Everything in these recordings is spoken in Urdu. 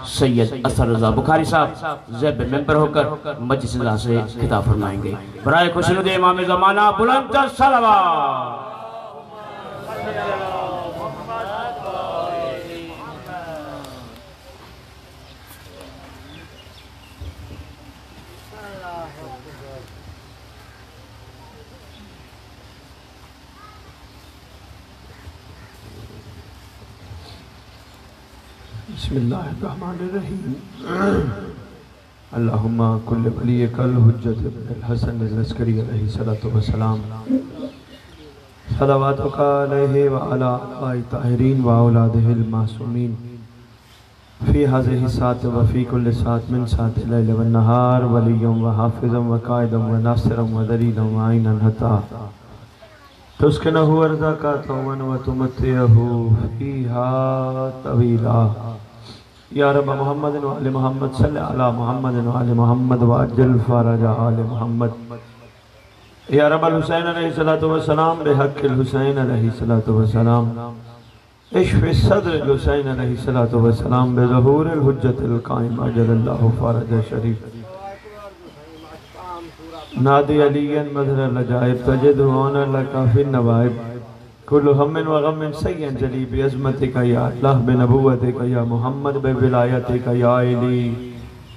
سید اسد رضا بخاری صاحب زیب ممبر ہو کر مجلس اللہ سے خطاب فرمائیں گے۔ برائے خوشنود امام زمانہ بلند تر صلوات۔ بسم اللہ الرحمن الرحیم۔ اللہم کل ولیک الحجت ابن الحسن العسکری علیہ السلام صلواتک علیہ وعلی آباء طاہرین واولادہ المعصومین فی ہذہ الساعۃ وفی کل ساعۃ من ساعات اللیل والنہار ولیًا وحافظا وقائدا وناصرا ودلیلا وعینا حتی تسکنہ ارضاک طوعا وتمتعہ فیہا طویلا۔ یا رب محمد وآل محمد صلی علی محمد وآل محمد وعجل فرج آل محمد۔ یا رب الحسین علیہ السلام بحق الحسین علیہ السلام اشف صدر الحسین علیہ السلام بظہور الحجت القائم عجل اللہ فرج شریف۔ نادی علیاً مظہر العجائب تجد ہونا لکا فی النوائب کل ہم و غم سیئن جلی بعظمتک یا اللہ بنبوتک یا محمد بولایتک یا علی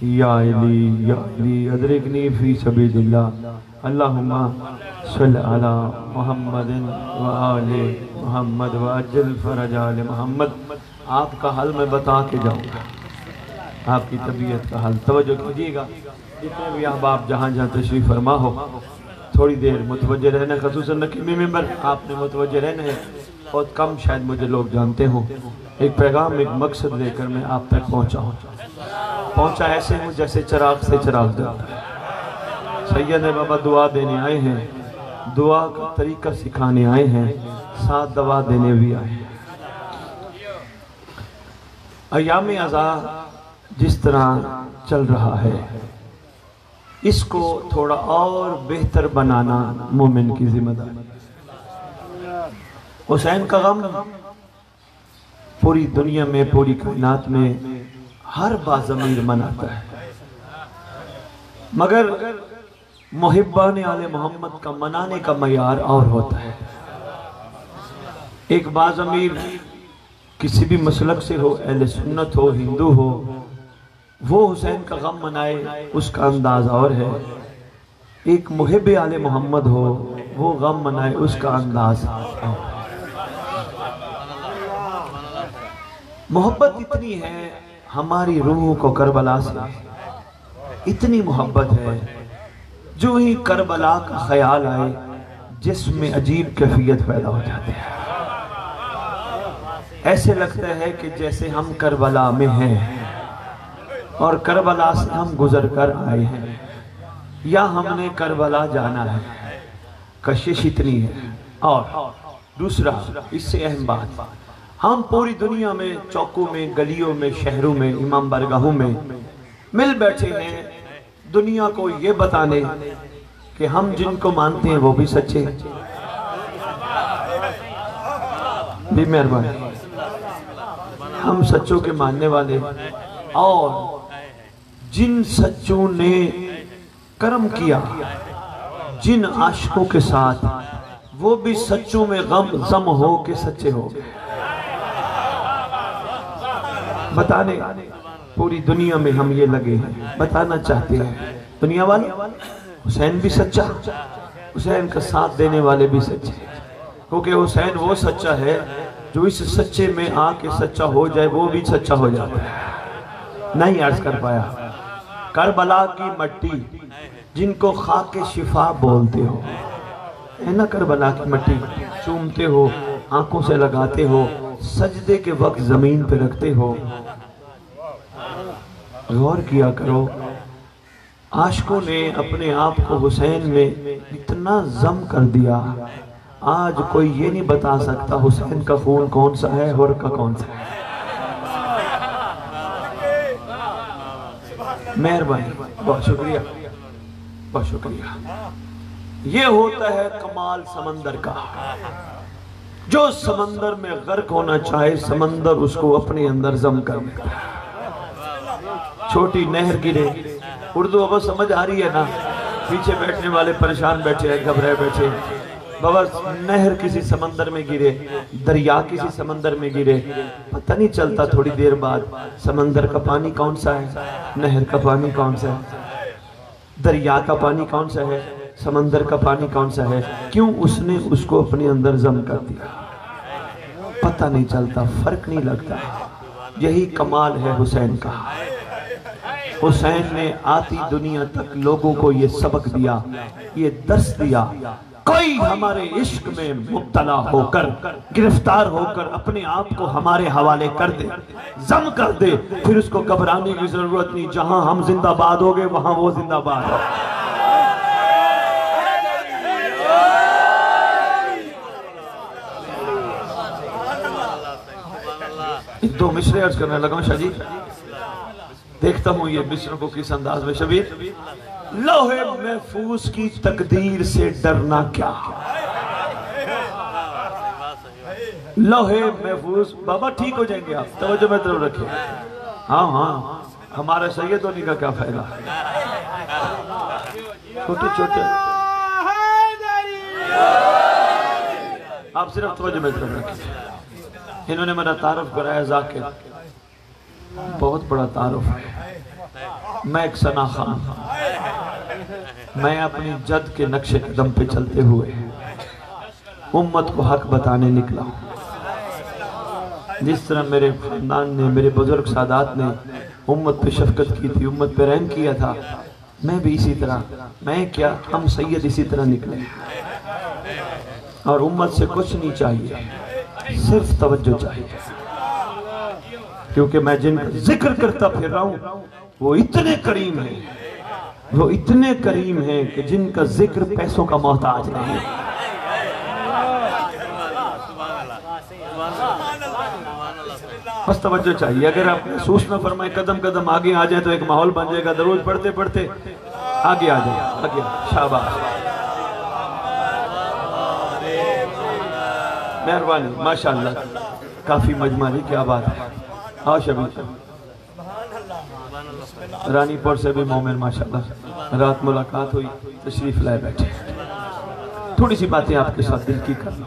یا علی یا علی ادرکنی فی سبیل اللہ۔ اللہم صلی علی محمد و آل محمد وعجل فرج آل محمد۔ آپ کا حل میں بتا کے جاؤں گا، آپ کی طبیعت کا حل توجہ کیجئے گا۔ جتنے بھی احباب جہاں جہاں تشریف فرما ہو تھوڑی دیر متوجہ رہنا، خصوصاً نقیمی ممبر آپ نے متوجہ رہنا ہے۔ بہت کم شاید مجھے لوگ جانتے ہوں، ایک پیغام ایک مقصد لے کر میں آپ تک پہنچا ایسے ہوں جیسے چراغ سے چراغ جاتا ہے۔ سید بابا دعا دینے آئے ہیں، دعا کا طریقہ سکھانے آئے ہیں، ساتھ دوا دینے بھی آئے ہیں۔ ایام عزا جس طرح چل رہا ہے اس کو تھوڑا اور بہتر بنانا مومن کی ذمہ داری۔ حسین کا غم پوری دنیا میں پوری کائنات میں ہر باضمیر مناتا ہے، مگر محبان آل محمد کا منانے کا معیار اور ہوتا ہے۔ ایک باضمیر کسی بھی مسلک سے ہو، اہل سنت ہو، ہندو ہو، وہ حسین کا غم منائے اس کا انداز اور ہے۔ ایک محب آل محمد ہو وہ غم منائے اس کا انداز اور ہے۔ محبت اتنی ہے ہماری روح کو کربلا سے، اتنی محبت ہے جو ہی کربلا کا خیال آئے جسم میں عجیب کیفیت پیدا ہو جاتی ہے۔ ایسے لگتا ہے کہ جیسے ہم کربلا میں ہیں اور کربلا سے ہم گزر کر آئے ہیں یا ہم نے کربلا جانا ہے۔ کشش اتنی ہے۔ اور دوسرا اس سے اہم بات، ہم پوری دنیا میں چوکوں میں، گلیوں میں، شہروں میں، امام بارگاہوں میں مل بیٹھے ہیں دنیا کو یہ بتانے کہ ہم جن کو مانتے ہیں وہ بھی سچے ہیں۔ بھی مہربانی، ہم سچوں کے ماننے والے، اور جن سچوں نے کرم کیا جن عاشقوں کے ساتھ وہ بھی سچوں میں غم ہو کے سچے ہو گئے۔ بتانے پوری دنیا میں ہم یہ لگے ہیں، بتانا چاہتے ہیں دنیا والے حسین بھی سچا، حسین کا ساتھ دینے والے بھی سچے، کیونکہ حسین وہ سچا ہے جو اس سچے میں آ کے سچا ہو جائے وہ بھی سچا ہو جاتا ہے۔ نہیں عرض کر پایا، کربلا کی مٹی جن کو خاک شفا بولتے ہو، ہے نا، کربلا کی مٹی چومتے ہو، آنکھوں سے لگاتے ہو، سجدے کے وقت زمین پہ رکھتے ہو۔ غور کیا کرو، عاشقوں نے اپنے آپ کو حسین میں اتنا ضم کر دیا، آج کوئی یہ نہیں بتا سکتا حسین کا خون کون سا ہے اور کا کون سا ہے۔ مہربانی، بہت شکریہ، بہت شکریہ۔ یہ ہوتا ہے کمال سمندر کا، جو سمندر میں غرق ہونا چاہے سمندر اس کو اپنے اندر ضم کر لیتا ہے۔ چھوٹی نہر گرے. اردو اب سمجھ آ رہی ہے نا؟ پیچھے بیٹھنے والے پریشان بیٹھے ہیں, گھبرائے بیٹھے. بابا نہر کسی سمندر میں گرے, دریا کسی سمندر میں گرے, پتہ نہیں چلتا تھوڑی دیر بعد سمندر کا پانی کون سا ہے, نہر کا پانی کون سا ہے, دریا کا پانی کون سا ہے, سمندر کا پانی کون سا ہے. کیوں؟ اس نے اس کو اپنے اندر ضم کر دیا. پتہ نہیں چلتا, فرق نہیں لگتا. یہی کمال ہے حسین کا. حسین نے آتی دنیا تک لوگوں کو یہ سبق دیا, یہ درس دیا. کوئی ہمارے عشق میں مبتلا ہو کر, گرفتار ہو کر اپنے آپ کو ہمارے حوالے کر دے, ضم کر دے, پھر اس کو گھبرانے کی ضرورت نہیں. جہاں ہم زندہ باد ہو گئے وہاں وہ زندہ باد ہو. دو مصرے عرض کرنے لگا ہوں. شاہ جی دیکھتا ہوں یہ مصروں کو کس انداز میں. شبیر, لوح محفوظ کی تقدیر سے ڈرنا کیا, لوح محفوظ. بابا ٹھیک ہو جائیں گے آپ, توجہ میں طرف رکھیں. ہاں ہاں, ہمارا سید ہونے کا کیا فائدہ. چھوٹے چھوٹے آپ صرف توجہ میں طرف رکھیں. انہوں نے میرا تعارف کرایا ذاکر, بہت بڑا تعارف ہے. میں ایک ثنا خان, میں اپنی جد کے نقش قدم پہ چلتے ہوئے امت کو حق بتانے نکلا ہوں. جس طرح میرے خاندان نے, میرے بزرگ سادات نے امت پہ شفقت کی تھی, امت پہ رحم کیا تھا, میں بھی اسی طرح. میں کیا, ہم سید اسی طرح نکلے. اور امت سے کچھ نہیں چاہیے, صرف توجہ چاہیے. کیونکہ میں جن کا ذکر کرتا پھر رہا ہوں وہ اتنے کریم ہیں, وہ اتنے کریم ہیں کہ جن کا ذکر پیسوں کا محتاج نہیں. بس توجہ چاہیے. اگر آپ محسوس نہ فرمائیں, قدم قدم آگے آ جائیں تو ایک ماحول بن جائے گا. درود پڑھتے پڑھتے آگے آ جائیں, آگے. شاباش, مہربانی, ماشاءاللہ. کافی مجمعی, کیا بات ہے. آؤ شبیر, رانی پور سے بھی مومن ماشاءاللہ, رات ملاقات ہوئی, تشریف لائے بیٹھے. تھوڑی سی باتیں آپ کے ساتھ دل کی کرنا.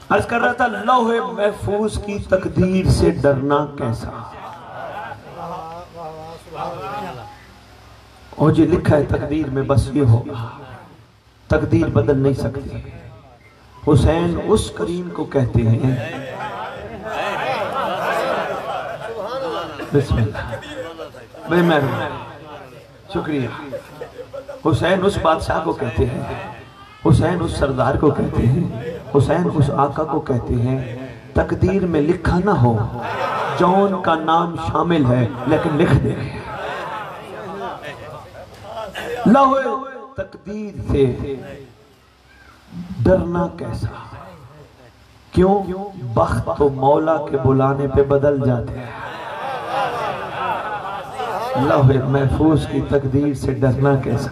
عرض کر رہا تھا, لوح محفوظ کی تقدیر سے ڈرنا کیسا. اور جو لکھا ہے تقدیر میں بس یہ ہوگا, تقدیر بدل نہیں سکتی. حسین اس کریم کو کہتے ہیں. بسم اللہ, بے مہربانی, شکریہ. حسین اس بادشاہ کو کہتے ہیں, حسین اس سردار کو کہتے ہیں, حسین اس آقا کو کہتے ہیں. تقدیر میں لکھا نہ ہو, جون کا نام شامل ہے لیکن لکھ دے. لوح تقدیر سے ڈرنا کیسا. کیوں؟ بخت تو مولا کے بلانے پہ بدل جاتے ہیں. لوح محفوظ کی تقدیر سے ڈرنا کیسا,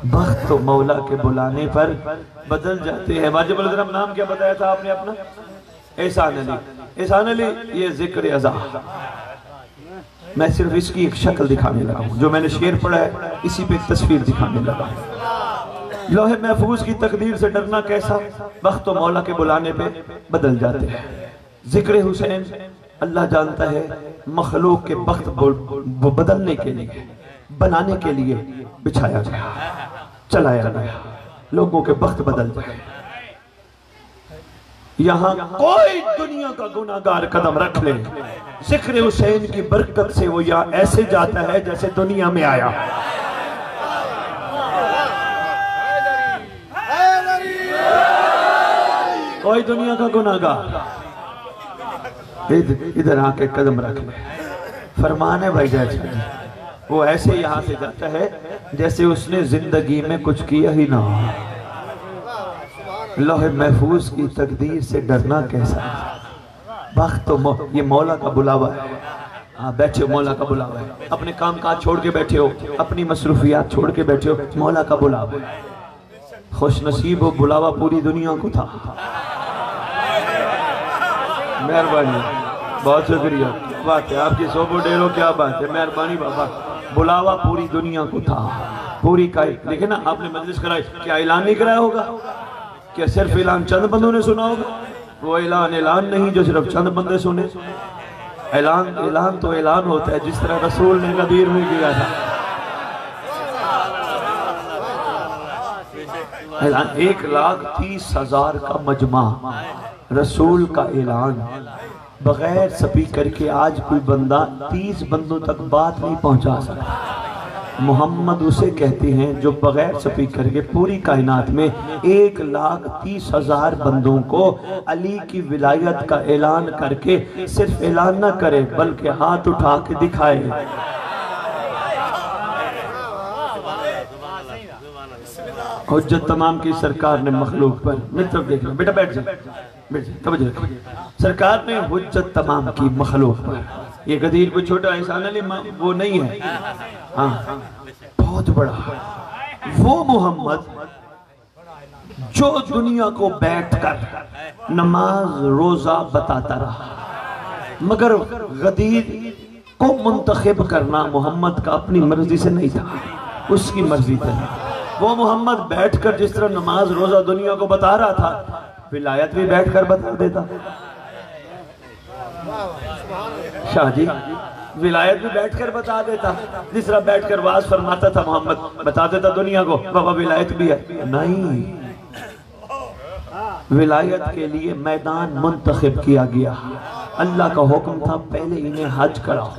بخت تو مولا کے بلانے پر بدل جاتے ہیں. واجب الحضرم نام کیا بتایا تھا آپ نے اپنا؟ احسان علی. احسان علی یہ ذکر ازا. میں صرف اس کی ایک شکل دکھانے لگا ہوں, جو میں نے شعر پڑھا ہے اسی پہ تصویر دکھانے لگا ہوں. لوح محفوظ کی تقدیر سے ڈرنا کیسا, بخت و مولا کے بلانے پہ بدل جاتے ہیں. ذکر حسین اللہ جانتا ہے مخلوق کے بخت بدلنے کے لیے, بنانے کے لیے بچھایا گیا, چلایا گیا, لوگوں کے بخت بدل جائے. یہاں کوئی دنیا کا گناہگار قدم رکھ لے, ذکر حسین کی برکت سے وہ یہاں ایسے جاتا ہے جیسے دنیا میں آیا. کوئی دنیا کا گناہگار ادھر آ کے قدم رکھ لے. فرمان ہے بھائی جائے جی, وہ ایسے یہاں سے جاتا ہے جیسے اس نے زندگی میں کچھ کیا ہی نہ ہو. لوح محفوظ کی تقدیر سے ڈرنا کیسا. بخت تو یہ مولا کا بلاوا ہے. ہاں بیٹھے ہو, مولا کا بلاوا ہے. اپنے کام کاج چھوڑ کے بیٹھے ہو, اپنی مصروفیات چھوڑ کے بیٹھے ہو, مولا کا بلاوا ہے. خوش نصیب و بلاوا پوری دنیا کو تھا. مہربانی, بہت شکریہ. بات ہے آپ کی صوبو ڈیرو، کیا بات ہے، مہربانی بابا. بلاوا پوری دنیا کو تھا، پوری کائی. دیکھیں نا آپ نے مجلس کرائی، کیا اعلان نہیں کرایا ہوگا؟ کیا صرف اعلان چند بندوں نے سنا ہوگا؟ وہ اعلان نہیں جو صرف چند بندے سنے. اعلان تو اعلان ہوتا ہے جس طرح رسول نے غدیر میں کیا تھا. اعلان 1,30,000 کا مجمع، رسول کا اعلان بغیر سپیکر کے آج کوئی بندہ 30 بندوں تک بات نہیں پہنچا سکتا. محمد اسے کہتے ہیں جو بغیر سپیکر کے پوری کائنات میں 1,30,000 بندوں کو علی کی ولایت کا اعلان کر کے صرف اعلان نہ کرے بلکہ ہاتھ اٹھا کے دکھائے. حجت تمام کی سرکار نے مخلوق پر، میری طرف دیکھنا بیٹا، بیٹھ جائے توجہ رکھیں. سرکار نے حجت تمام کی مخلوق پر. یہ غدیر کو چھوٹا احسان علی وہ نہیں ہے، ہاں بہت بڑا وہ محمد جو دنیا کو بیٹھ کر نماز روزہ بتاتا رہا، مگر غدیر کو منتخب کرنا محمد کا اپنی مرضی سے نہیں تھا، اس کی مرضی تھی. وہ محمد بیٹھ کر جس طرح نماز روزہ دنیا کو بتا رہا تھا، ولایت بھی بیٹھ کر بتا دیتا. شاہ جی ولایت بھی بیٹھ کر بتا دیتا، جس طرح بیٹھ کر واز فرماتا تھا محمد، بتا دیتا دنیا کو بابا ولایت بھی ہے. نہیں، ولایت کے لیے میدان منتخب کیا گیا. اللہ کا حکم تھا پہلے انہیں حج کراؤ.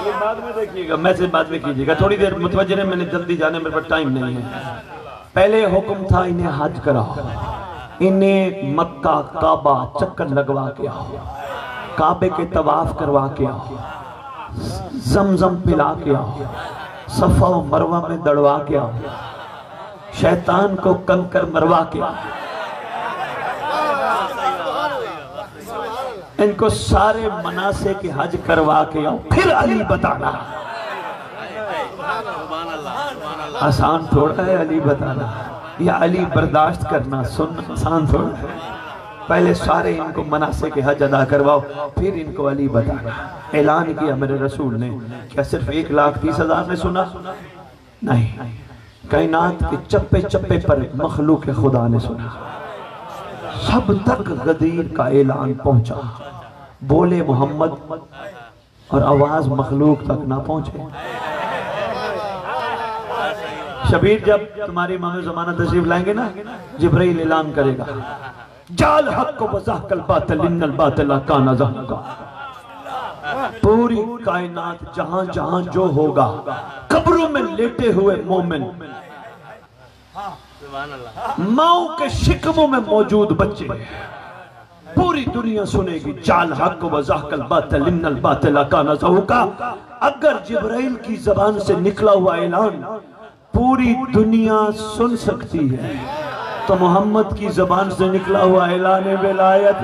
یہ بعد میں دیکھیے گا، میں سے بعد میں کیجیے گا، تھوڑی دیر متوجہ رہیں، میں نے جلدی جانے میرے پر ٹائم نہیں ہے. پہلے حکم تھا انہیں حج کراؤ، انہیں مکہ کعبہ چکر لگوا کے آؤ، کعبے کے طواف کروا کے آؤ، زمزم پلا کے آؤ، صفا و مروہ میں دڑوا کے آؤ، شیطان کو کنکر مروا کے آؤ. ان کو سارے مناسک کے حج کروا کے آؤ، پھر علی بتانا. آسان تھوڑا ہے علی بتانا، یا علی برداشت کرنا سننا آسان تھوڑا ہے. پہلے سارے ان کو مناسک کے حج ادا کرواؤ، پھر ان کو علی بتانا. اعلان کیا میرے رسول نے. کیا صرف 1,30,000 نے سنا؟ نہیں، کائنات کے چپے چپے پر مخلوق خدا نے سنا. سب تک غدیر کا اعلان پہنچا. بولے محمد اور آواز مخلوق تک نہ پہنچے. شبیر جب تمہاری امام زمانہ تشریف لائیں گے نا، جبرائیل اعلان کرے گا، جال حق و زحق الباطل ان الباطل کان زحقا. پوری کائنات جہاں جہاں جو ہوگا، قبروں میں لیٹے ہوئے مومن، ماؤں کے شکموں میں موجود بچے، پوری دنیا سنے گی جال حق و زحق الباطل ان الباطل کان زحقا. اگر جبرائیل کی زبان سے نکلا ہوا اعلان پوری دنیا سن سکتی ہے تو محمد کی زبان سے نکلا ہوا اعلان ولایت.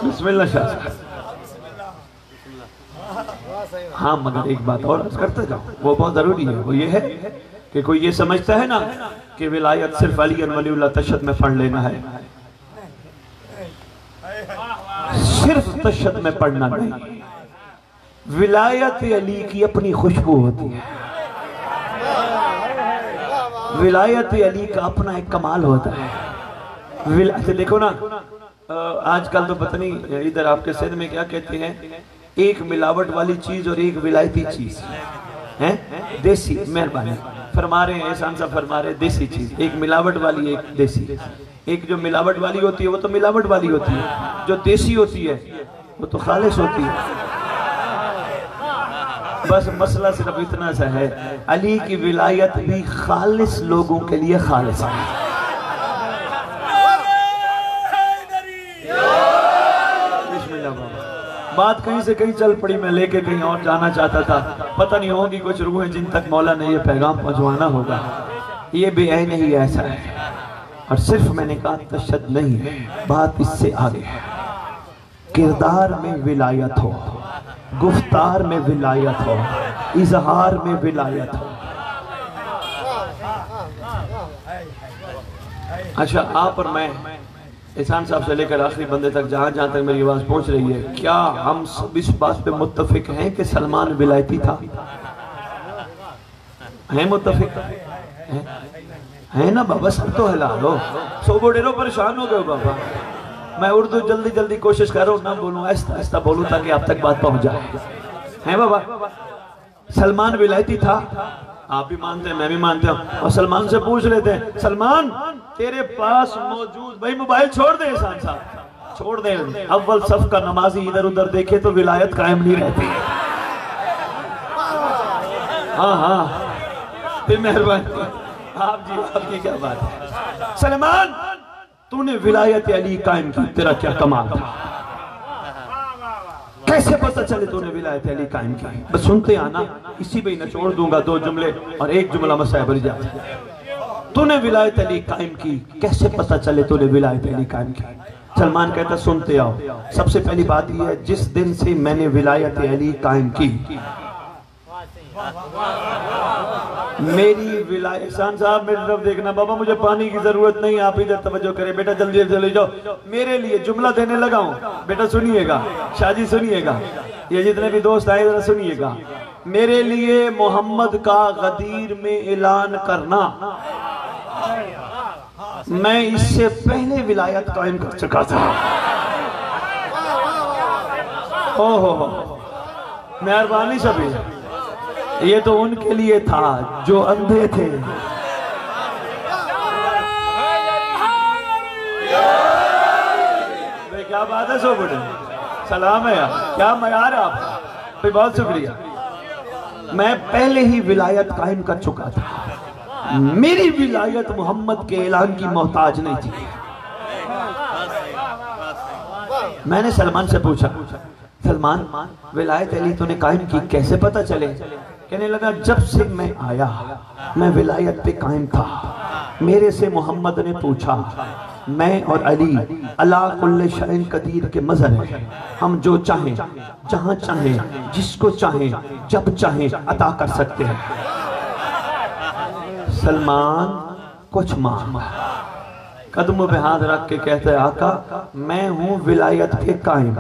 بسم اللہ شاہ. ہاں مگر ایک بات اور عرض کرتا جاؤں، وہ بہت ضروری ہے. وہ یہ ہے کہ کوئی یہ سمجھتا ہے نا کہ ولایت صرف علی ولی اللہ تشہد میں پڑھ لینا ہے. صرف تشہد میں پڑھنا نہیں، ولایت علی کی اپنی خوشبو ہوتی ہے. ولایت علی کا اپنا ایک کمال ہوتا ہے. دیکھو نا آج کل تو پتہ نہیں ادھر آپ کے سندھ میں کیا کہتے ہیں، ایک ملاوٹ والی چیز اور ایک ولایتی چیز ہے. دیسی مہربانی فرما رہے ہیں، احسان صاحب فرما رہے ہیں دیسی چیز، ایک ملاوٹ والی ایک دیسی. ایک جو ملاوٹ والی ہوتی ہے وہ تو ملاوٹ والی ہوتی ہے، جو دیسی ہوتی ہے وہ تو خالص ہوتی ہے. بس مسئلہ صرف اتنا سا ہے، علی کی ولایت بھی خالص لوگوں کے لیے خالص ہے. بات کہیں سے کہیں چل پڑی، میں لے کے کہیں اور جانا چاہتا تھا. پتہ نہیں ہوگی کچھ روحیں جن تک مولا نے یہ پیغام پہنچوانا ہوگا. یہ بے عین ہی ایسا ہے. اور صرف میں نے کہا تشہد نہیں ہے، بات اس سے آگے ہے. کردار میں ولایت ہو، گفتار میں ولایت ہو، اظہار میں ولایت ہو. اچھا آپ اور میں احسان صاحب سے لے کر آخری بندے تک جہاں جہاں تک میری آواز پہنچ رہی ہے، کیا ہم سب اس بات پہ متفق ہیں کہ سلمان ولایتی تھا؟ ہیں متفق؟ ہیں نا بابا؟ سب تو ہلا لو، سو بوڑے رو پریشان ہو گئے بابا. میں اردو جلدی جلدی کوشش کر رہا ہوں نہ بولوں، آہستہ آہستہ بولوں تاکہ آپ تک بات پہنچ جائے. ہیں بابا؟ سلمان ولایتی تھا؟ آپ بھی مانتے ہیں، میں بھی مانتا ہوں. اور سلمان سے پوچھ لیتے ہیں، سلمان تیرے پاس موجود، بھائی موبائل چھوڑ دیں احسان صاحب، چھوڑ دیں. اول صف کا نمازی ادھر ادھر دیکھے تو ولایت قائم نہیں رہتی. ہاں ہاں پھر مہربانی آپ جی، آپ کی کیا بات ہے؟ سلمان تو نے ولایت علی قائم کی، تیرا کیا کمال تھا؟ کیسے پتہ چلے تو نے ولایت علی قائم کی؟ بس سنتے آنا، اسی پہ ہی نچوڑ دوں گا 2 جملے اور 1 جملہ مسائل بھر جاتا ہے. تو نے ولایت علی قائم کی، کیسے پتہ چلے تو نے ولایت علی قائم کی؟ سلمان کہتا سنتے آؤ. سب سے پہلی بات یہ ہے، جس دن سے میں نے ولایت علی قائم کی، میری ولایت، احسان صاحب میری طرف دیکھنا، بابا مجھے پانی کی ضرورت نہیں، آپ ادھر توجہ کریں. بیٹا جلدی جلدی جاؤ، میرے لیے جملہ دینے لگا ہوں. بیٹا سنیے گا، شاہ جی سنیے گا، یہ جتنے بھی دوست آئے ذرا سنیے گا. میرے لیے محمد کا غدیر میں اعلان کرنا، میں اس سے پہلے ولایت قائم کر چکا تھا. مہربانی سبھی، یہ تو ان کے لیے تھا جو اندھے تھے. کیا بات ہے سو بڑے، سلام ہے یار، کیا معیار ہے آپ کا، بہت شکریہ. میں پہلے ہی ولایت قائم کر چکا تھا، میری ولایت محمد کے اعلان کی محتاج نہیں تھی. میں نے سلمان سے پوچھا، سلمان ولایت علی تو نے قائم کی، کیسے پتہ چلے؟ کہنے لگا جب سے میں آیا میں ولایت پہ قائم تھا، میرے سے محمد نے پوچھا، میں اور علی اللہ کل شئین قدیر کے مظہر ہیں، ہم جو چاہیں جہاں چاہیں جس کو چاہیں جب چاہیں عطا کر سکتے ہیں. سلمان کچھ مانگ، قدموں پہ ہاتھ رکھ کے کہتا ہے آقا میں ہوں ولایت پہ قائم،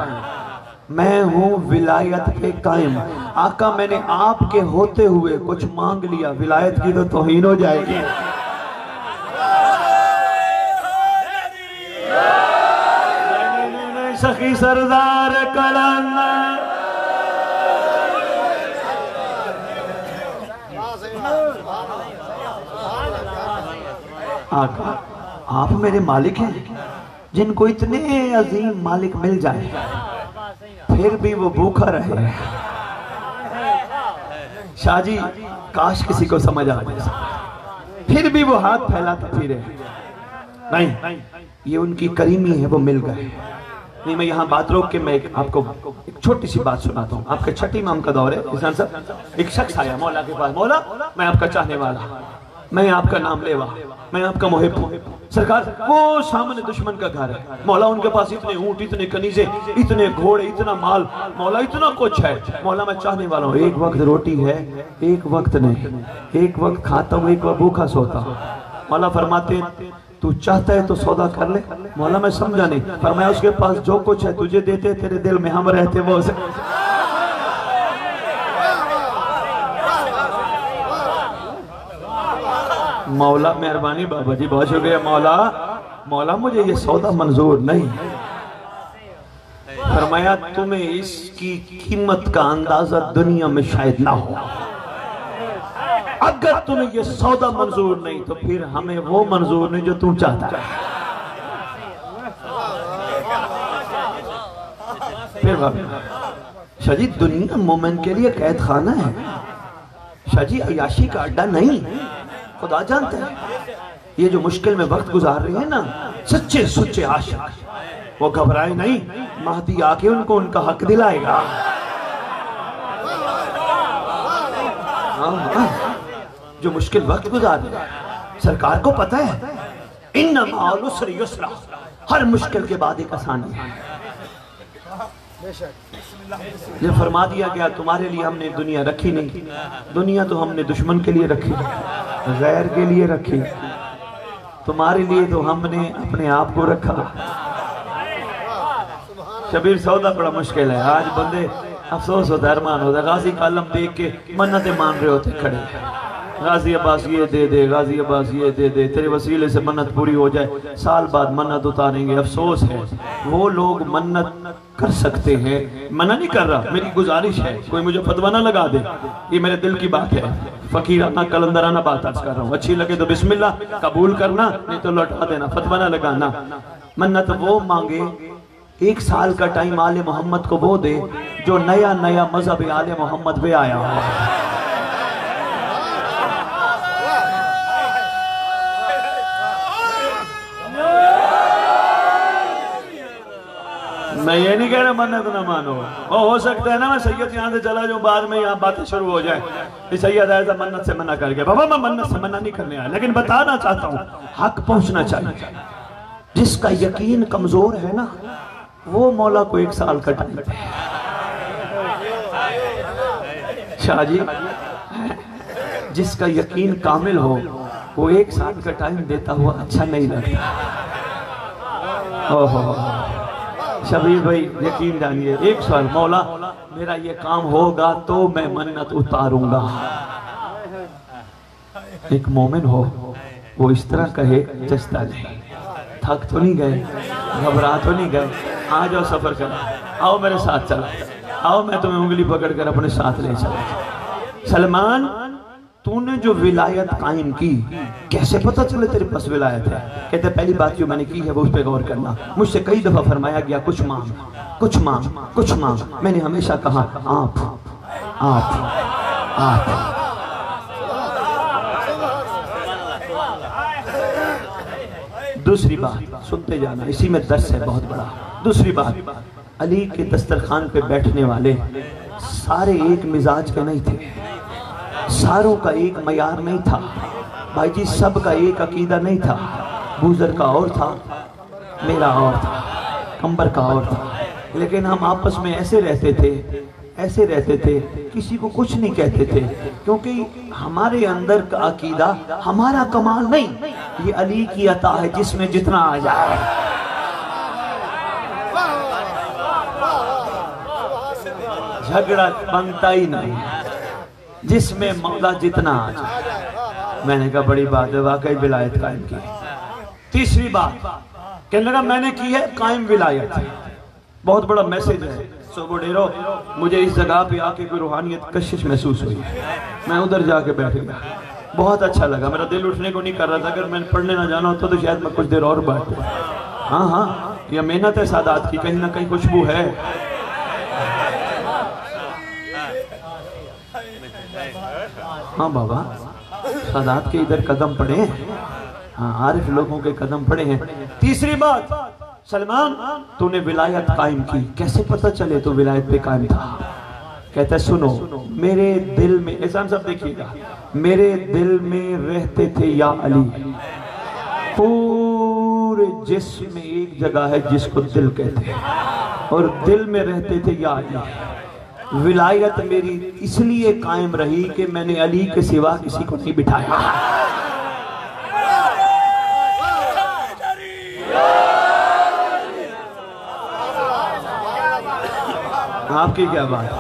میں ہوں ولایت پہ قائم. آقا میں نے آپ کے ہوتے ہوئے کچھ مانگ لیا، ولایت کی تو توہین ہو جائے گی. سخی سردار کلند آقا آپ میرے مالک ہیں، جن کو اتنے عظیم مالک مل جائے پھر بھی وہ بھوکا رہے. شاہ جی کاش کسی کو سمجھ آ جائے، پھر بھی وہ ہاتھ پھیلاتا پھرے. نہیں، یہ ان کی کریمی ہے، وہ مل گئے. نہیں میں یہاں بات روک کے میں آپ کو ایک چھوٹی سی بات سناتا ہوں. آپ کے چھٹی امام کا دور ہے احسان صاحب. ایک شخص آیا مولا کے پاس، مولا میں آپ کا چاہنے والا، میں آپ کا نام لیوا، میں آپ کا محب ہوں. سرکار وہ سامنے دشمن کا گھر ہے، مولا ان کے پاس اتنے اونٹ، اتنے کنیزیں، اتنے گھوڑے، اتنا مال، مولا اتنا کچھ ہے. مولا میں چاہنے والا ہوں، ایک وقت روٹی ہے، ایک وقت نہیں، ایک وقت کھاتا ہوں، ایک وقت بھوکا سوتا ہوں. مولا فرماتے ہیں تو چاہتا ہے تو سودا کر لے. مولا میں سمجھا نہیں. فرمایا اس کے پاس جو کچھ ہے تجھے دیتے، تیرے دل میں ہم رہتے وہ اسے. مولا مہربانی بابا جی بہت شکریہ. مولا مجھے یہ سودا منظور نہیں. فرمایا تمہیں اس کی قیمت کا اندازہ دنیا میں شاید نہ ہو. اگر تمہیں یہ سودا منظور نہیں تو پھر ہمیں وہ منظور نہیں جو تم چاہتا ہے. پھر شاہ جی دنیا مومن کے لیے قید خانہ ہے، شاہ جی عیاشی کا اڈا نہیں. خدا جانتا ہے یہ جو مشکل میں وقت گزار رہے ہیں نا سچے سچے عاشق، وہ گھبرائے نہیں، مہدی آ کے ان کو ان کا حق دلائے گا. جو مشکل وقت گزار رہے ہیں سرکار کو پتہ ہے ان مع العسر یسرا، ہر مشکل کے بعد ایک آسانی ہے. یہ فرما دیا گیا تمہارے لیے ہم نے دنیا رکھی نہیں، دنیا تو ہم نے دشمن کے لیے رکھی، غیر کے لیے رکھی. تمہارے لیے تو ہم نے اپنے آپ کو رکھا۔ شبیر سودا بڑا مشکل ہے، آج بندے افسوس ہوتا ہے، ارمان ہوتا ہے، غازی کا علم دیکھ کے منتیں مان رہے ہوتے کھڑے، غازی عباس یہ دے دے، غازی عباس یہ دے دے، تیرے وسیلے سے منت پوری ہو جائے، سال بعد منت اتاریں گے۔ افسوس ہے وہ لوگ منت کر سکتے ہیں، منع نہیں کر رہا، میری گزارش ہے کوئی مجھے فتویٰ نہ لگا دے، یہ میرے دل کی بات ہے، فقیرانہ کلندرانہ بات آج کر رہا ہوں، اچھی لگے تو بسم اللہ قبول کرنا، نہیں تو لوٹا دینا، فتویٰ نہ لگانا۔ منت وہ مانگے، ایک سال کا ٹائم آل محمد کو وہ دے جو نیا نیا مذہب آل محمد پہ آیا ہو۔ میں یہ نہیں کہہ رہا منت نہ مانو، ہو سکتا ہے نا میں سید یہاں سے چلا جاؤں، بعد میں یہاں باتیں شروع ہو جائیں کہ سید ایسا منت سے منع کر گیا۔ بابا میں منت سے منع نہیں کرنے آیا، لیکن بتانا چاہتا ہوں حق پہنچنا چاہیے۔ جس کا یقین کمزور ہے نا وہ مولا کو ایک سال کا ٹائم دے۔ شاہ جی جس کا یقین کامل ہو وہ ایک سال کا ٹائم دیتا ہوا اچھا نہیں لگتا۔ شبیر بھائی یقین جانیے، ایک سال مولا میرا یہ کام ہوگا تو میں منت اتاروں گا۔ ایک مومن ہو وہ اس طرح کہے جستا نہیں، تھک تو نہیں گئے، گھبرا تو نہیں گئے، آ جاؤ سفر کرو، آؤ میرے ساتھ چلا، آؤ میں تمہیں انگلی پکڑ کر اپنے ساتھ لے چلا۔ سلمان تو نے جو ولایت قائم کی کیسے پتہ چلے تیرے پاس ولایت ہے؟ کہتے پہلی بات جو میں نے کی ہے وہ اس پہ غور کرنا، مجھ سے کئی دفعہ فرمایا گیا کچھ مانگ کچھ مانگ کچھ مانگ، میں نے ہمیشہ کہا آپ آپ آپ۔ دوسری بات سنتے جانا، اسی میں درس ہے بہت بڑا۔ دوسری بات، علی کے دسترخوان پہ بیٹھنے والے سارے ایک مزاج کے نہیں تھے، ساروں کا ایک معیار نہیں تھا، بھائی جی سب کا ایک عقیدہ نہیں تھا۔ بوزر کا اور تھا، میرا اور تھا، کمبر کا اور تھا، لیکن ہم آپس میں ایسے رہتے تھے کسی کو کچھ نہیں کہتے تھے، کیونکہ ہمارے اندر کا عقیدہ ہمارا کمال نہیں، یہ علی کی عطا ہے جس میں جتنا آ جائے۔ جھگڑا بنتا ہی نہیں جس میں مولا جتنا آ جائے۔ میں نے کہا بڑی بات ہے، واقعی ولایت قائم کی۔ تیسری بات کہنے لگا میں نے کی ہے قائم ولایت، بہت بڑا میسج ہے۔ سو ڈیرو مجھے اس جگہ پہ آ کے کوئی روحانیت کشش محسوس ہوئی، میں ادھر جا کے بیٹھ گیا، بہت اچھا لگا، میرا دل اٹھنے کو نہیں کر رہا تھا، اگر میں پڑھنے نہ جانا ہوتا تو شاید میں کچھ دیر اور بیٹھتا۔ ہاں یہ محنت ہے سادات کی، کہیں نہ کہیں خوشبو ہے۔ ہاں بابا سادات کے ادھر قدم پڑے ہیں، ہاں عارف لوگوں کے قدم پڑے ہیں۔ تیسری بات، سلمان تو نے ولایت قائم کی، کیسے پتہ چلے تو ولایت پہ قائم تھا؟ کہتا ہے سنو میرے دل میں، احسان صاحب دیکھیے گا، میرے دل میں رہتے تھے یا علی، پورے جسم میں ایک جگہ ہے جس کو دل کہتے ہیں، اور دل میں رہتے تھے یا علی۔ ولایت میری اس لیے قائم رہی کہ میں نے علی کے سوا کسی کو نہیں بٹھایا۔ آپ کی کیا بات ہے،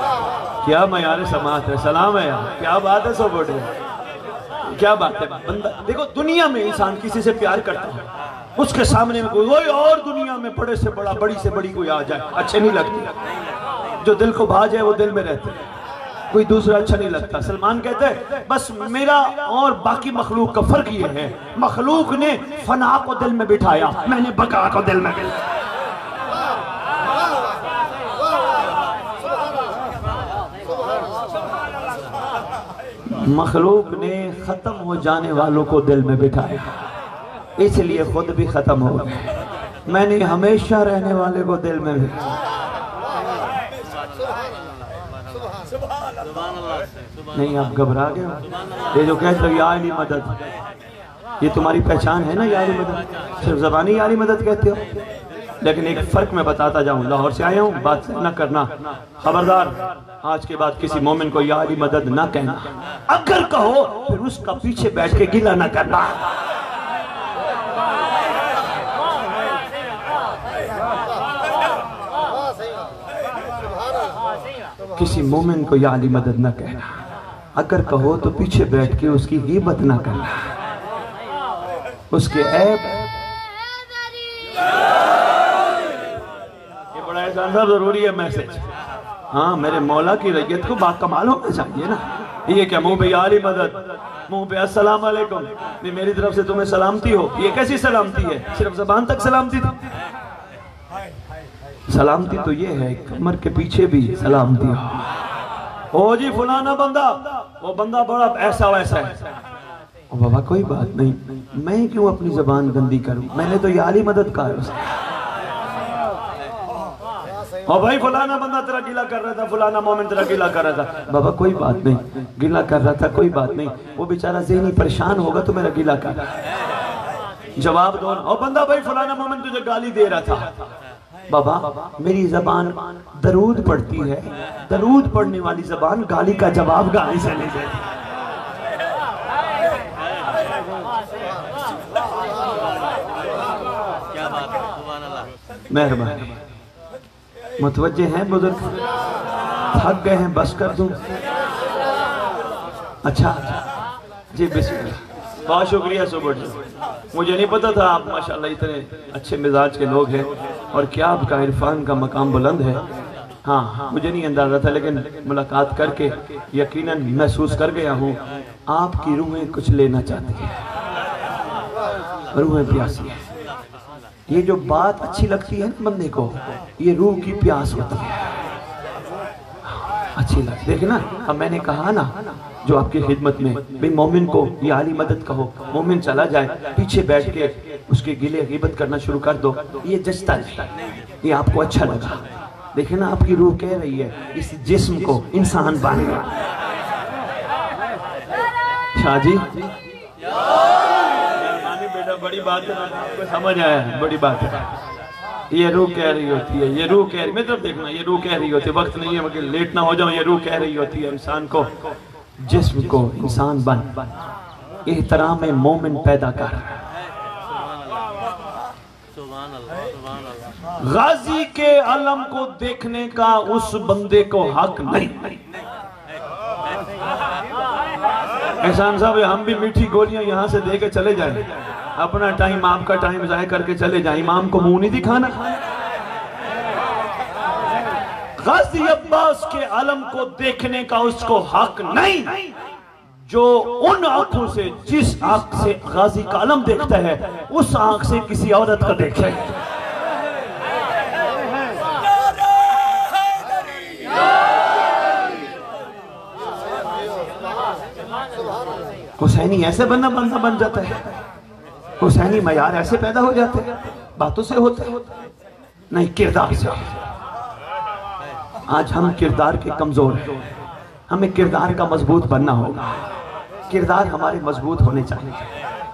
کیا معیار سماعت ہے، سلام ہے یار، کیا بات ہے سو بوٹے، کیا بات ہے۔ بندہ دیکھو دنیا میں انسان کسی سے پیار کرتا ہے، اس کے سامنے میں کوئی اور دنیا میں بڑے سے بڑا بڑی سے بڑی کوئی آ جائے اچھے نہیں لگتی، جو دل کو بھا جائے وہ دل میں رہتے، کوئی دوسرا اچھا نہیں لگتا۔ سلمان کہتے ہیں بس میرا اور باقی مخلوق کا فرق یہ ہے، مخلوق نے فنا کو دل میں بٹھایا، میں نے بقا کو دل میں بٹھایا۔ مخلوق نے ختم ہو جانے والوں کو دل میں بٹھایا، اس لیے خود بھی ختم ہو گئے، میں نے ہمیشہ رہنے والے کو دل میں بٹھایا۔ نہیں آپ گھبرا گئے ہو، یہ جو کہتے ہو یا علی مدد، یہ تمہاری پہچان ہے نا یا علی مدد، صرف زبانی یا علی مدد کہتے ہو، لیکن ایک فرق میں بتاتا جاؤں، لاہور سے آیا ہوں، بات نہ کرنا، خبردار آج کے بعد کسی مومن کو یا علی مدد نہ کہنا، اگر کہو پھر اس کا پیچھے بیٹھ کے گلہ نہ کرنا۔ کسی مومن کو یا علی مدد نہ کہنا، اگر کہو تو پیچھے بیٹھ کے اس کی غیبت نہ کرنا، اس کے عیب۔ یہ بڑا احسان صاحب ضروری ہے میسج، ہاں میرے مولا کی رعیت کو باکمال ہونا چاہیے نا۔ یہ کیا منہ پہ یا علی مدد، منہ پہ السلام علیکم، میری طرف سے تمہیں سلامتی ہو، یہ کیسی سلامتی ہے؟ صرف زبان تک سلامتی تھی؟ سلامتی تو یہ ہے کمر کے پیچھے بھی سلامتی ہو۔ او جی فلانا بندہ، وہ بندہ بڑا ایسا ویسا ہے، او بابا کوئی بات نہیں، میں کیوں اپنی زبان گندی کروں، میں نے تو یا علی مدد کہا ہے اسے۔ اور بھائی فلانا بندہ تیرا گلہ کر رہا تھا، فلانا مومن تیرا گلہ کر رہا تھا، بابا کوئی بات نہیں، گلہ کر رہا تھا کوئی بات نہیں، وہ بیچارہ ذہنی پریشان ہوگا تو میرا گلہ کر رہا ہے، جواب دو۔ اور بندہ بھائی فلانا مومن تجھے گالی دے رہا تھا، بابا میری زبان درود پڑھتی ہے، درود پڑھنے والی زبان گالی کا جواب گالی سے نہیں دیتی۔ مہربانی، متوجہ ہیں بزرگ؟ تھک گئے ہیں بس کر دوں؟ اچھا جی بسم اللہ، بہت شکریہ سوبر جی، مجھے نہیں پتا تھا آپ ماشاءاللہ اتنے اچھے مزاج کے لوگ ہیں اور کیا آپ کا عرفان کا مقام بلند ہے۔ ہاں مجھے نہیں اندازہ تھا، لیکن ملاقات کر کے یقیناً محسوس کر گیا ہوں آپ کی روحیں کچھ لینا چاہتی ہیں، روحیں پیاسی ہیں۔ یہ جو بات اچھی لگتی ہے نا بندے کو، یہ روح کی پیاس ہوتی ہے، اچھی لگتی۔ دیکھیں نا، اب میں نے کہا نا جو آپ کی خدمت میں بھی مومن کو یا علی مدد کہو، مومن چلا جائے پیچھے بیٹھ کے اس کے گلے غیبت کرنا شروع کر دو، یہ جچتا نہیں، یہ آپ کو اچھا لگا۔ دیکھیں نا آپ کی روح کہہ رہی ہے اس جسم کو انسان بنے۔ شاہ جی بیٹا بڑی بات ہے، آپ کو سمجھ آیا ہے، بڑی بات ہے۔ یہ روح کہہ رہی ہوتی ہے، یہ روح کہہ رہی ہے، میری طرف دیکھنا، یہ روح کہہ رہی ہوتی ہے، وقت نہیں ہے کہ لیٹ نہ ہو جاؤں، یہ روح کہہ رہی ہوتی ہے انسان کو، جسم کو انسان بن، احترام مومن پیدا کر۔ غازی کے علم کو دیکھنے کا اس بندے کو حق نہیں۔ احسان صاحب ہم بھی میٹھی گولیاں یہاں سے دے کے چلے جائیں، اپنا ٹائم آپ کا ٹائم ضائع کر کے چلے جائیں، امام کو منہ نہیں دکھانا۔ غازی عباس کے علم کو دیکھنے کا اس کو حق نہیں، جو ان آنکھوں سے، جس آنکھ سے غازی کا علم دیکھتا ہے اس آنکھ سے کسی عورت کا دیکھے۔ حسینی ایسے بن جاتا ہے، حسینی معیار ایسے پیدا ہو جاتے ہیں، باتوں سے ہوتے ہیں نہیں، کردار سے۔ آج ہم کردار کے کمزور ہیں، ہمیں کردار کا مضبوط بننا ہوگا، کردار ہمارے مضبوط ہونے چاہیے،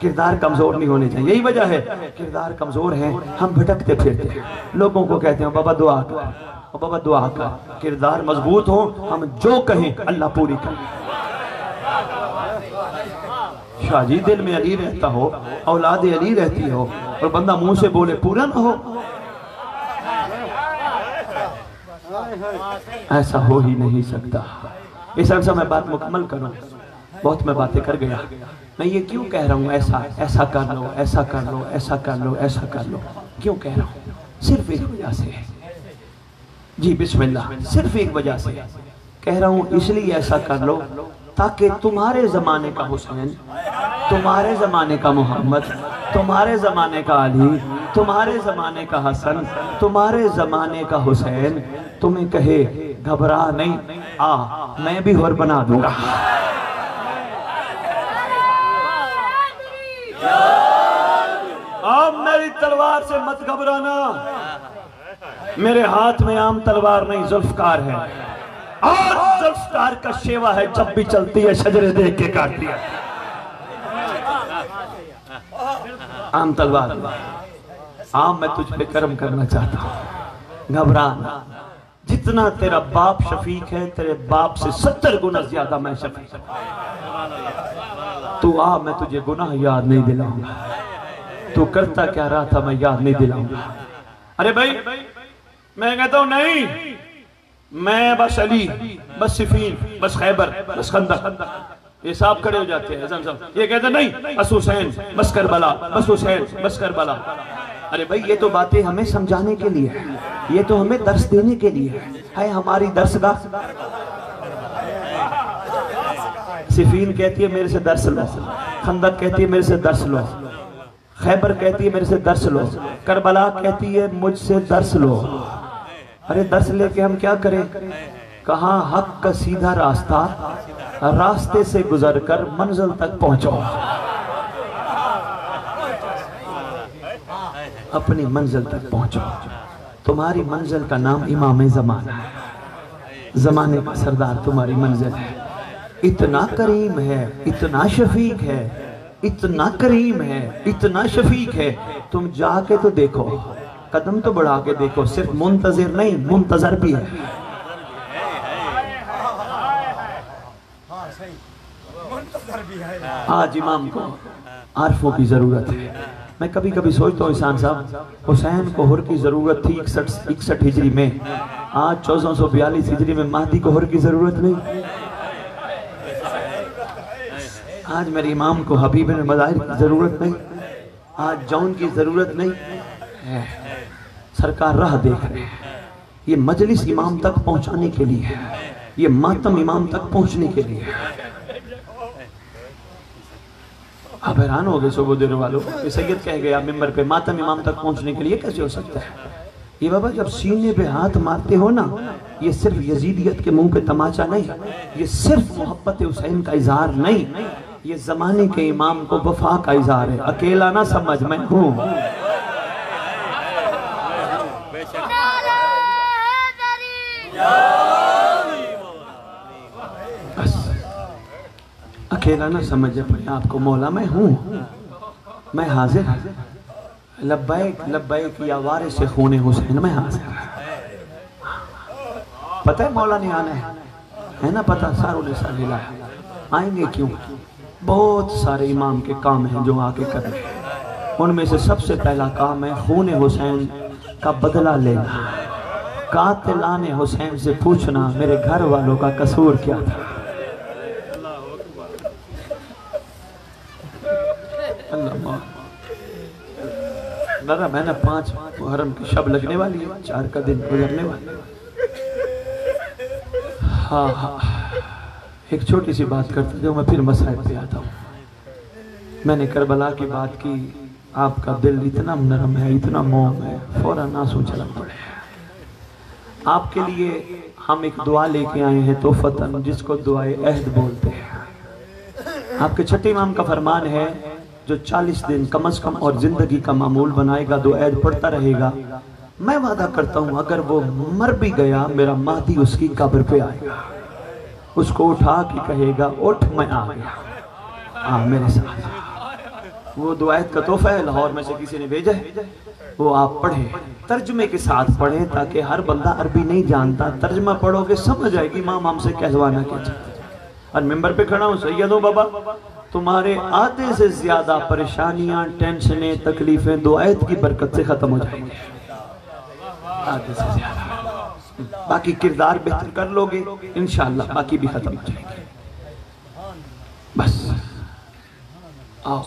کردار کمزور نہیں ہونے چاہیے۔ یہی وجہ ہے کردار کمزور ہیں، ہم بھٹکتے پھرتے ہیں، لوگوں کو کہتے ہیں بابا دعا کر، بابا دعا کر۔ کردار مضبوط ہو، ہم جو کہیں اللہ پوری کرے۔ شاہ جی دل میں علی رہتا ہو، اولاد علی رہتی ہو، اور بندہ منہ سے بولے پورا نہ ہو، ایسا ہو ہی نہیں سکتا۔ اس عرصہ میں بات مکمل کروں، بہت میں باتیں کر گیا، میں یہ کیوں کہہ رہا ہوں ایسا کر لو، ایسا کر لو، ایسا کر لو، ایسا کر لو، کیوں کہہ رہا ہوں؟ صرف ایک وجہ سے، جی بسم اللہ، صرف ایک وجہ سے کہہ رہا ہوں، اس لیے ایسا کر لو تاکہ تمہارے زمانے کا حسین، تمہارے زمانے کا محمد، تمہارے زمانے کا علی، تمہارے زمانے کا حسن، تمہارے زمانے کا حسین تمہیں کہے گھبرا نہیں، آ میں بھی ہور بنا دوں گا۔ اب میری تلوار سے مت گھبرانا، میرے ہاتھ میں عام تلوار نہیں، ذوالفقار ہے، اور ذوالفقار کا شیوا ہے، جب بھی چلتی ہے شجرے دیکھ کے کاٹتی ہے۔ عام تلوار، عام میں تجھ پہ کرم کرنا چاہتا ہوں، گھبرانا، جتنا تیرا باپ شفیق ہے تیرے باپ سے 70 گنا زیادہ میں شفیق ہوں۔ تو میں تجھے گناہ یاد نہیں دلاؤں گا، تو کرتا کیا رہا تھا میں یاد نہیں دلاؤں گا۔ ارے بھائی میں کہتا ہوں نہیں، میں بس علی، بس صفین، بس خیبر، بس خندق، یہ صاحب کھڑے ہو جاتے ہیں زمزم، یہ کہتے ہیں نہیں بس حسین، بس کربلا، بس حسین، بس کربلا۔ ارے بھائی یہ تو باتیں ہمیں سمجھانے کے لیے ہے، یہ تو ہمیں درس دینے کے لیے ہے ہماری درسگاہ۔ صفین کہتی ہے میرے سے درس لو، خندق کہتی ہے میرے سے درس لو، خیبر کہتی ہے میرے سے درس لو، کربلا کہتی ہے مجھ سے درس لو۔ ارے درس لے کے ہم کیا کریں؟ کہاں حق کا سیدھا راستہ، راستے سے گزر کر منزل تک پہنچو، اپنی منزل تک پہنچو۔ تمہاری منزل کا نام امام زمانہ ہے، زمانے کا سردار تمہاری منزل ہے۔ اتنا کریم ہے، اتنا شفیق ہے، اتنا کریم ہے، اتنا شفیق ہے، تم جا کے تو دیکھو، قدم تو بڑھا کے دیکھو، صرف منتظر نہیں منتظر بھی ہے۔ آج امام کو عارفوں کی ضرورت ہے۔ میں کبھی کبھی سوچتا ہوں انسان صاحب، حسین کو حر کی ضرورت تھی 61 ہجری میں، آج 1442 ہجری میں مہدی کو حر کی ضرورت نہیں۔ آج میرے امام کو حبیب المظاہر کی ضرورت نہیں، آج جون کی ضرورت نہیں۔ سرکار راہ دیکھ رہے ہیں، یہ مجلس امام تک پہنچانے کے لیے ہے، یہ ماتم امام تک پہنچنے کے لیے ہے۔ آپ حیران ہو گئے صبح دیر والوں، یہ سید کہہ گیا ممبر پہ ماتم امام تک پہنچنے کے لیے کیسے ہو سکتا ہے؟ یہ بابا جب سینے پہ ہاتھ مارتے ہو نا، یہ صرف یزیدیت کے منہ پہ تماچا نہیں، یہ صرف محبت حسین کا اظہار نہیں، یہ زمانے کے امام کو وفا کا اظہار ہے۔ اکیلا نہ سمجھ میں ہوں، بس اکیلا نہ سمجھ اپنے آپ کو مولا میں ہوں، میں حاضر، لبیک لبیک یا وارث خون حسین میں حاضر۔ پتہ ہے مولا نے آنا ہے نا؟ پتہ ساروں نے سارے لائے، آئیں گے کیوں؟ بہت سارے امام کے کام ہیں جو آگے کر رہے ہیں، ان میں سے سب سے پہلا کام ہے خون حسین کا بدلہ لینا، قاتلان حسین سے پوچھنا میرے گھر والوں کا قصور کیا تھا۔ اللہ میں نے 5 محرم کی شب لگنے والی ہے، 4 کا دن گزرنے والی ہے۔ ہاں ایک چھوٹی سی بات کرتا جو میں پھر مسائل پہ آتا ہوں۔ میں نے کربلا کی بات کی، آپ کا دل اتنا نرم ہے، اتنا موم ہے، فوراً آنسو چلا پڑے۔ آپ کے لیے ہم ایک دعا لے کے آئے ہیں تحفتاً، جس کو دعائے عہد بولتے ہیں۔ آپ کے چھٹے امام کا فرمان ہے جو 40 دن کم از کم اور زندگی کا معمول بنائے گا، دو عہد پڑھتا رہے گا، میں وعدہ کرتا ہوں اگر وہ مر بھی گیا میرا مہدی اس کی قبر پہ آئے گا، اس کو اٹھا کے کہے گا اٹھ میں آ گیا، میرے ساتھ۔ وہ دو عہد کا تحفہ ہے، لاہور میں سے کسی نے بھیجا ہے، وہ آپ پڑھیں، ترجمے کے ساتھ پڑھیں تاکہ ہر بندہ عربی نہیں جانتا، ترجمہ پڑھو گے سمجھ آئے گی امام ہم سے کہلوانا کیا چاہتے ہیں۔ اور ممبر پہ کھڑا ہوں، سیدوں بابا تمہارے آدھے سے زیادہ پریشانیاں، ٹینشنیں، تکلیفیں دو عہد کی برکت سے ختم ہو جائیں گے، آدھے سے زیادہ۔ باقی کردار بہتر کر لوگے انشاءاللہ باقی بھی ختم ہو جائیں گے۔ بس آؤ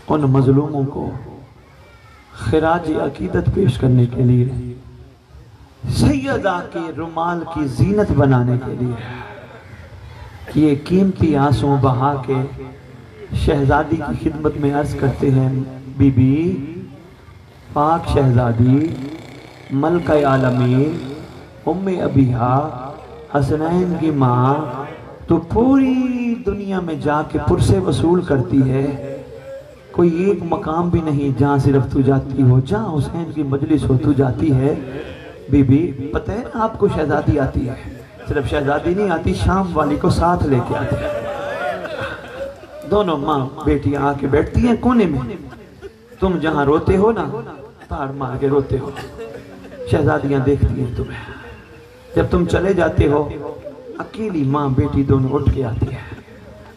ان مظلوموں کو خراج عقیدت پیش کرنے کے لیے، سیدہ کے رومال کی زینت بنانے کے لیے یہ قیمتی آنسو بہا کے شہزادی کی خدمت میں عرض کرتے ہیں، بی بی پاک شہزادی ملکہ عالمین ام ابیہا حسنین کی ماں، تو پوری دنیا میں جا کے پرسے وصول کرتی ہے، کوئی ایک مقام بھی نہیں جہاں صرف تو جاتی ہو، جہاں حسین کی مجلس ہو تو جاتی ہے۔ بی بی پتہ ہے نا آپ کو شہزادی آتی ہے، صرف شہزادی نہیں آتی، شام والی کو ساتھ لے کے آتی ہے۔ دونوں ماں بیٹیاں آ کے بیٹھتی ہیں کونے میں، تم جہاں روتے ہو نا پاڑ مار کے روتے ہو، شہزادیاں دیکھتی ہیں تمہیں، جب تم چلے جاتے ہو اکیلی ماں بیٹی دونوں اٹھ کے آتی ہے،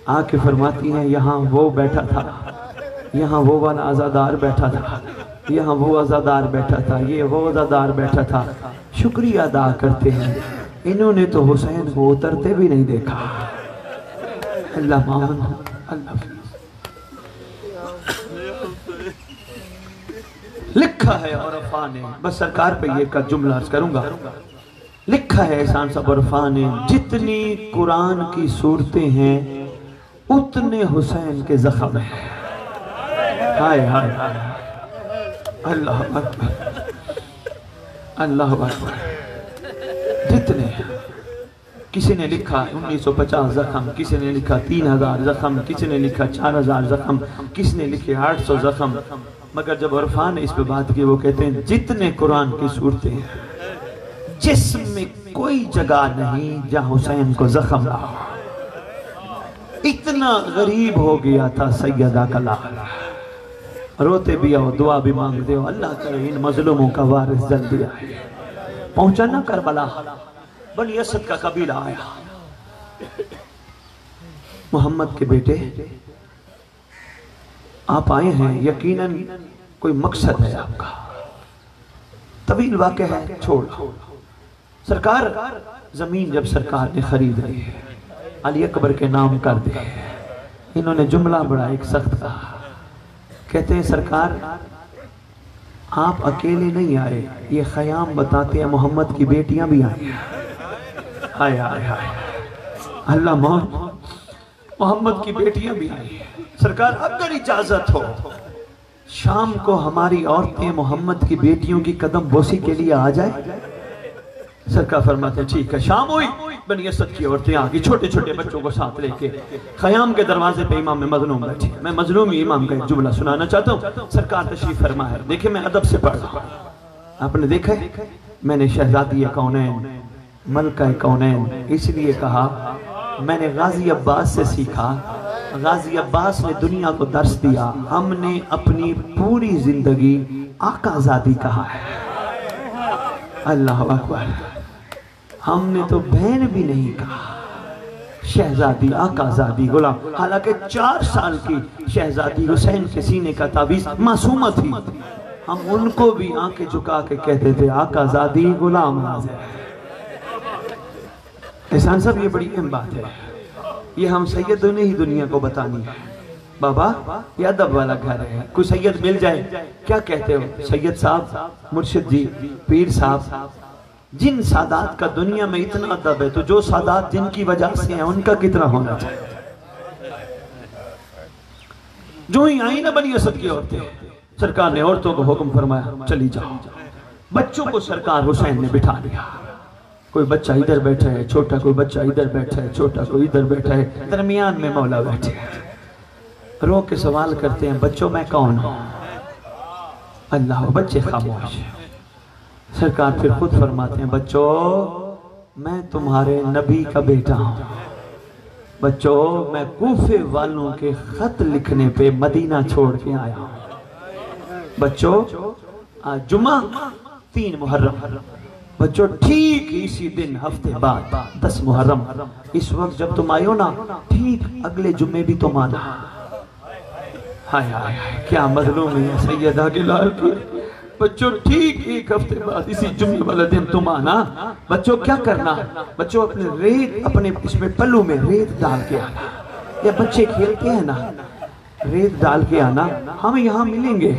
آ کے فرماتی ہیں یہاں وہ بیٹھا تھا، یہاں وہ والا عزادار بیٹھا تھا، یہاں وہ عزادار بیٹھا تھا، یہ وہ عزادار بیٹھا تھا، شکریہ ادا کرتے ہیں، انہوں نے تو حسین کو اترتے بھی نہیں دیکھا۔ اللہ معاون، اللہ حافظ۔ لکھا ہے عرفا نے، بس سرکار پہ یہ کا جملہ عرض کروں گا، لکھا ہے احسان صاحب عرفا نے، جتنی قرآن کی صورتیں ہیں اتنے حسین کے زخم ہیں۔ ہائے ہائے ہائے، اللہ اکبر، اللہ اکبر، جتنے، کسی نے لکھا 1950 زخم، کسی نے لکھا 3000 زخم، کسی نے لکھا 4000 زخم، کسی نے لکھے 800 زخم، مگر جب عرفا نے اس پہ بات کی وہ کہتے ہیں جتنے قرآن کی صورتیں ہیں جسم میں کوئی جگہ نہیں جہاں حسین کو زخم رہا۔ اتنا غریب ہو گیا تھا سیدہ کا لال، روتے بھی آؤ، دعا بھی مانگتے ہو، اللہ کرے ان مظلوموں کا وارث جلدی آئے۔ پہنچا نا کربلا، بنی اسد کا قبیلہ آیا، محمد کے بیٹے آپ آئے ہیں، یقیناً کوئی مقصد ہے آپ کا، طویل واقعہ ہے، چھوڑ۔ سرکار زمین جب سرکار نے خرید لی، علی اکبر کے نام کر دی، انہوں نے جملہ بڑا ایک سخت کہا، کہتے ہیں سرکار آپ اکیلے نہیں آئے، یہ خیام بتاتے ہیں محمد کی بیٹیاں بھی آئی ہیں۔ ہائے ہائے ہائے، اللہ محمد کی بیٹیاں بھی آئی ہیں۔ سرکار اگر اجازت ہو شام کو ہماری عورتیں محمد کی بیٹیوں کی قدم بوسی کے لیے آ جائے۔ سرکار فرماتے ہیں ٹھیک ہے، شام ہوئی، بنی اسد کی عورتیں آگئی چھوٹے چھوٹے بچوں کو ساتھ لے کے، خیام کے دروازے پہ امام مظلوم بیٹھے، میں مظلومی امام کا ایک جملہ سنانا چاہتا ہوں، سرکار تشریف فرما ہے، دیکھیں میں ادب سے پڑھ رہا ہوں۔ آپ نے دیکھا ہے میں نے شہزادی کونین، ملکہ کونین اس لیے کہا، میں نے غازی عباس سے سیکھا، غازی عباس نے دنیا کو درس دیا، ہم نے اپنی پوری زندگی آقا زادی کہا ہے۔ اللہ اکبر، ہم نے تو بہن بھی نہیں کہا، شہزادی، آقا زادی، غلام، حالانکہ 4 سال کی شہزادی حسین کے سینے کا تعویذ معصومہ تھی، ہم ان کو بھی آنکھیں جھکا کے کہتے تھے آقا زادی، غلام ناظر۔ احسان صاحب یہ بڑی اہم بات ہے، یہ ہم سیدوں نے ہی دنیا کو بتانی ہے۔ بابا یہ ادب والا گھر ہے، کوئی سید مل جائے کیا کہتے ہو؟ سید صاحب، مرشد جی، پیر صاحب، جن سادات کا دنیا میں اتنا ادب ہے تو جو سادات جن کی وجہ سے ہیں ان کا کتنا ہونا چاہیے۔ جو ہی آئی نا بنی اسد کی عورتیں، سرکار نے عورتوں کو حکم فرمایا چلی جاؤ، بچوں کو سرکار حسین نے بٹھا لیا، کوئی بچہ ادھر بیٹھا ہے چھوٹا، کوئی بچہ ادھر بیٹھا ہے چھوٹا، کوئی ادھر بیٹھا ہے، درمیان میں مولا بیٹھے ہیں، رو کے سوال کرتے ہیں بچوں میں کون ہوں؟ اللہ، بچے خاموش۔ سرکار پھر خود فرماتے ہیں بچوں میں تمہارے نبی کا بیٹا ہوں، بچوں میں کوفے والوں کے خط لکھنے پہ مدینہ چھوڑ کے آیا ہوں، بچوں آج جمعہ 3 محرم، بچوں ٹھیک اسی دن ہفتے بعد 10 محرم، اس وقت جب تم آئے ہو نا ٹھیک اگلے جمعے بھی تم آنا۔ ہائے ہائے کیا مظلومی ہے سیدہ کے لال کی، بچوں ٹھیک 1 ہفتے بعد اسی جمعے والا دن تم آنا۔ بچوں کیا کرنا؟ بچوں اپنے ریت، اپنے اس میں پلو میں ریت ڈال کے آنا، یا بچے کھیلتے ہیں نا، ریت ڈال کے آنا، ہم یہاں ملیں گے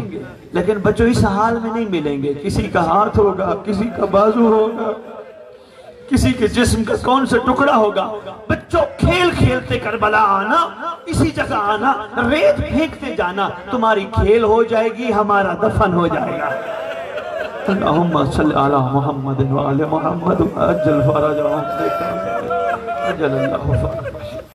لیکن بچوں اس حال میں نہیں ملیں گے، کسی کا ہاتھ ہوگا، کسی کا بازو ہوگا، کسی کے جسم کا کون سے ٹکڑا ہوگا۔ بچوں کھیل کھیلتے کربلا آنا، اسی جگہ آنا، ریت پھینکتے جانا، تمہاری کھیل ہو جائے گی، ہمارا دفن ہو جائے گا۔ اللہم صلی علی محمد وآل محمد عجل فرجہم، عجل اللہ فرجہم۔